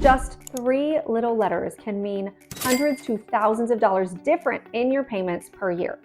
Just 3 little letters can mean hundreds to thousands of dollars different in your payments per year.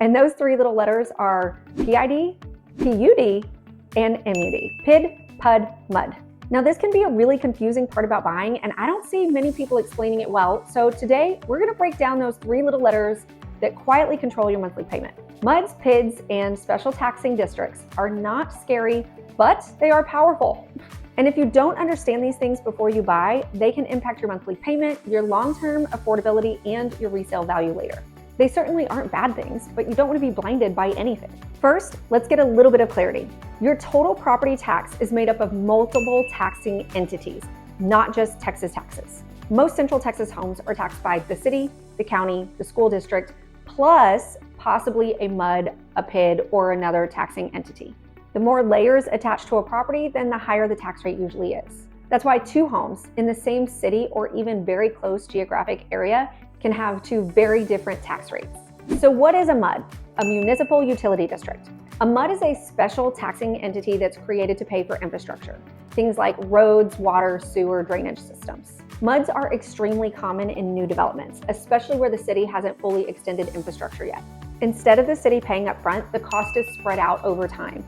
And those 3 little letters are PID, PUD, and MUD. PID, PUD, MUD. Now this can be a really confusing part about buying, and I don't see many people explaining it well. So today we're gonna break down those 3 little letters that quietly control your monthly payment. MUDs, PIDs, and special taxing districts are not scary, but they are powerful. And if you don't understand these things before you buy, they can impact your monthly payment, your long-term affordability, and your resale value later. They certainly aren't bad things, but you don't want to be blinded by anything. First, let's get a little bit of clarity. Your total property tax is made up of multiple taxing entities, not just Texas taxes. Most Central Texas homes are taxed by the city, the county, the school district, plus possibly a MUD, a PID, or another taxing entity. The more layers attached to a property, then the higher the tax rate usually is. That's why 2 homes in the same city or even very close geographic area can have 2 very different tax rates. So what is a MUD? A Municipal Utility District. A MUD is a special taxing entity that's created to pay for infrastructure. Things like roads, water, sewer, drainage systems. MUDs are extremely common in new developments, especially where the city hasn't fully extended infrastructure yet. Instead of the city paying up front, the cost is spread out over time.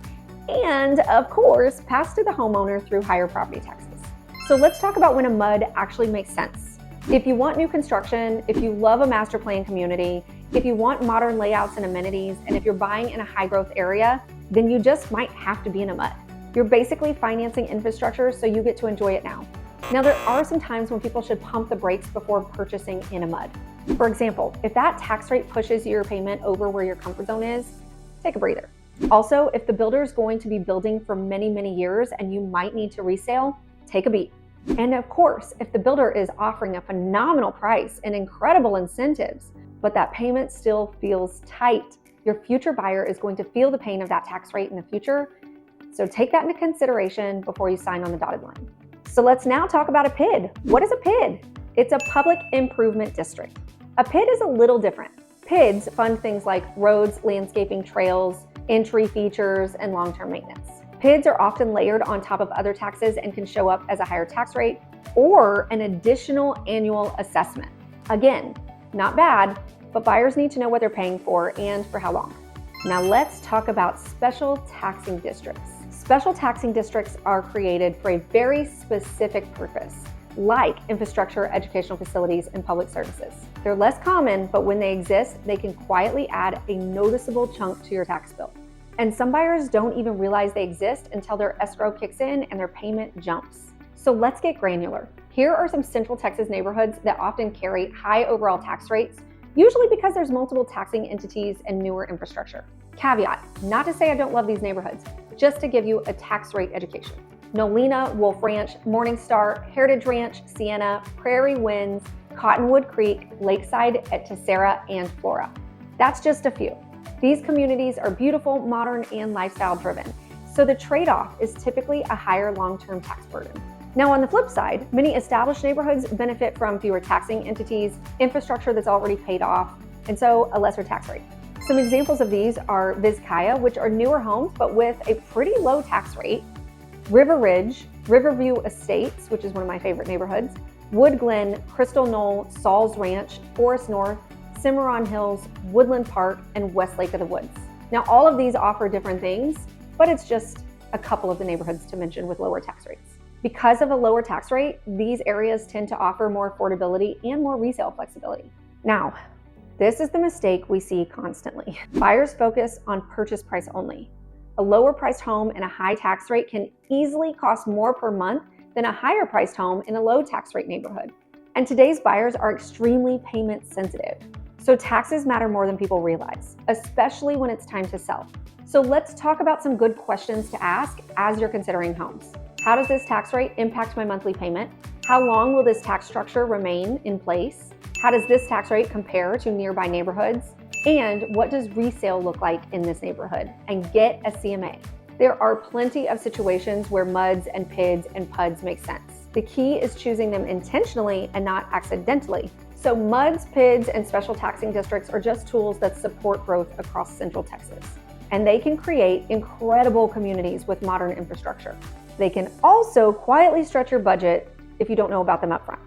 And of course, passed to the homeowner through higher property taxes. So let's talk about when a MUD actually makes sense. If you want new construction, if you love a master plan community, if you want modern layouts and amenities, and if you're buying in a high growth area, then you just might have to be in a MUD. You're basically financing infrastructure, so you get to enjoy it now. Now, there are some times when people should pump the brakes before purchasing in a MUD. For example, if that tax rate pushes your payment over where your comfort zone is, take a breather. Also, if the builder is going to be building for many, many years and you might need to resale, take a beat. And of course, if the builder is offering a phenomenal price and incredible incentives, but that payment still feels tight, your future buyer is going to feel the pain of that tax rate in the future. So take that into consideration before you sign on the dotted line. So let's now talk about a PID. What is a PID? It's a public improvement district. A PID is a little different. PIDs fund things like roads, landscaping, trails, entry features, and long-term maintenance. PIDs are often layered on top of other taxes and can show up as a higher tax rate or an additional annual assessment. Again, not bad, but buyers need to know what they're paying for and for how long. Now let's talk about special taxing districts. Special taxing districts are created for a very specific purpose, like infrastructure, educational facilities, and public services. They're less common, but when they exist, they can quietly add a noticeable chunk to your tax bill. And some buyers don't even realize they exist until their escrow kicks in and their payment jumps. So let's get granular. Here are some Central Texas neighborhoods that often carry high overall tax rates, usually because there's multiple taxing entities and newer infrastructure. Caveat, not to say I don't love these neighborhoods, just to give you a tax rate education. Nolina, Wolf Ranch, Morningstar, Heritage Ranch, Sienna, Prairie Winds, Cottonwood Creek, Lakeside at Tessera, and Flora. That's just a few. These communities are beautiful, modern, and lifestyle driven. So the trade-off is typically a higher long-term tax burden. Now on the flip side, many established neighborhoods benefit from fewer taxing entities, infrastructure that's already paid off, and so a lesser tax rate. Some examples of these are Vizcaya, which are newer homes, but with a pretty low tax rate, River Ridge, Riverview Estates, which is one of my favorite neighborhoods, Wood Glen, Crystal Knoll, Saul's Ranch, Forest North, Cimarron Hills, Woodland Park, and Westlake of the Woods. Now, all of these offer different things, but it's just a couple of the neighborhoods to mention with lower tax rates. Because of a lower tax rate, these areas tend to offer more affordability and more resale flexibility. Now, this is the mistake we see constantly. Buyers focus on purchase price only. A lower priced home in a high tax rate can easily cost more per month than a higher priced home in a low tax rate neighborhood. And today's buyers are extremely payment sensitive. So taxes matter more than people realize, especially when it's time to sell. So let's talk about some good questions to ask as you're considering homes. How does this tax rate impact my monthly payment? How long will this tax structure remain in place? How does this tax rate compare to nearby neighborhoods? And what does resale look like in this neighborhood? And get a CMA. There are plenty of situations where MUDs and PIDs and PUDs make sense. The key is choosing them intentionally and not accidentally. So MUDs, PIDs, and special taxing districts are just tools that support growth across Central Texas. And they can create incredible communities with modern infrastructure. They can also quietly stretch your budget if you don't know about them up front.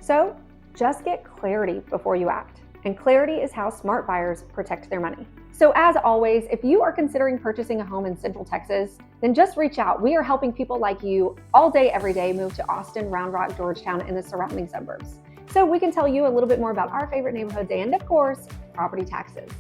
So just get clarity before you act. And clarity is how smart buyers protect their money. So as always, if you are considering purchasing a home in Central Texas, then just reach out. We are helping people like you all day, every day move to Austin, Round Rock, Georgetown, and the surrounding suburbs. So we can tell you a little bit more about our favorite neighborhoods and, of course, property taxes.